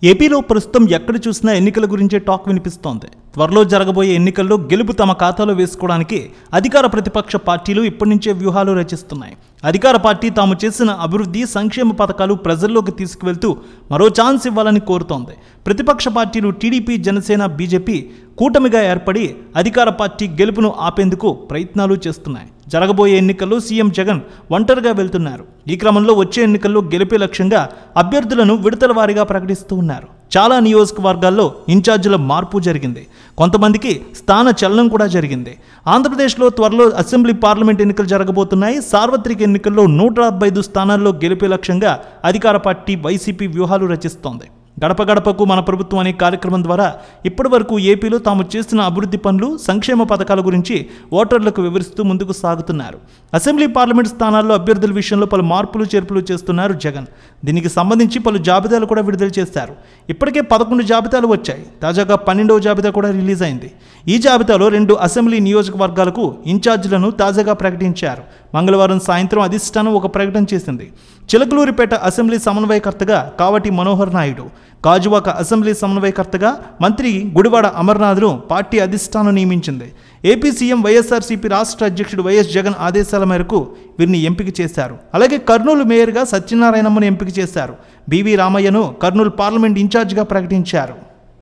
ఏపీలో ప్రస్తుతం ఎక్కడ చూసినా ఎన్నికల గురించే టాక్ వినిపిస్తోంది. త్వరలో జరగబోయే ఎన్నికల్లో గెలుపు తమ ఖాతాలో వేసుకోవడానికి అధికార ప్రతిపక్ష పార్టీలు ఇప్పటి నుంచే వ్యూహాలు రచిస్తున్నాయి. అధికార పార్టీ తాము చేసిన అభివృద్ధి సంక్షేమ పథకాలు ప్రజల్లోకి తీసుకువెళ్తూ మరో ఛాన్స్ ఇవ్వాలని కోరుతోంది. ప్రతిపక్ష పార్టీలు టీడీపీ, జనసేన, బీజేపీ కూటమిగా ఏర్పడి అధికార పార్టీ గెలుపును ఆపేందుకు ప్రయత్నాలు చేస్తున్నాయి. జరగబోయే ఎన్నికల్లో సీఎం జగన్ ఒంటరిగా వెళ్తున్నారు. ఈ క్రమంలో వచ్చే ఎన్నికల్లో గెలిపే లక్ష్యంగా అభ్యర్థులను విడతల వారీగా ప్రకటిస్తూ ఉన్నారు. చాలా నియోజకవర్గాల్లో ఇన్ఛార్జీల మార్పు జరిగింది. కొంతమందికి స్థాన చలనం కూడా జరిగింది. ఆంధ్రప్రదేశ్లో త్వరలో అసెంబ్లీ, పార్లమెంట్ ఎన్నికలు జరగబోతున్నాయి. సార్వత్రిక ఎన్నికల్లో 175 స్థానాల్లో గెలిపే లక్ష్యంగా అధికార పార్టీ వైసీపీ వ్యూహాలు రచిస్తోంది. గడప గడపకు మన ప్రభుత్వం అనే కార్యక్రమం ద్వారా ఇప్పటి వరకు ఏపీలో తాము చేసిన అభివృద్ధి పనులు, సంక్షేమ పథకాల గురించి ఓటర్లకు వివరిస్తూ ముందుకు సాగుతున్నారు. అసెంబ్లీ, పార్లమెంట్ స్థానాల్లో అభ్యర్థుల విషయంలో పలు మార్పులు, చేర్పులు చేస్తున్నారు జగన్. దీనికి సంబంధించి పలు జాబితాలు కూడా విడుదల చేశారు. ఇప్పటికే 11 జాబితాలు వచ్చాయి. తాజాగా 12వ జాబితా కూడా రిలీజ్ అయింది. ఈ జాబితాలో 2 అసెంబ్లీ నియోజకవర్గాలకు ఇన్ఛార్జీలను తాజాగా ప్రకటించారు. మంగళవారం సాయంత్రం అధిష్టానం ఒక ప్రకటన చేసింది. చిలకలూరిపేట అసెంబ్లీ సమన్వయకర్తగా కావటి మనోహర్ నాయుడు, గాజువాక అసెంబ్లీ సమన్వయకర్తగా మంత్రి గుడివాడ అమర్నాథ్ను పార్టీ అధిష్టానం నియమించింది. ఏపీ సీఎం వైఎస్ఆర్సీపీ రాష్ట్ర అధ్యక్షుడు వైఎస్ జగన్ ఆదేశాల మేరకు వీరిని ఎంపిక చేశారు. అలాగే కర్నూలు మేయర్గా సత్యనారాయణమ్మను ఎంపిక చేశారు. బివి రామయ్యను కర్నూలు పార్లమెంట్ ఇన్ఛార్జిగా ప్రకటించారు.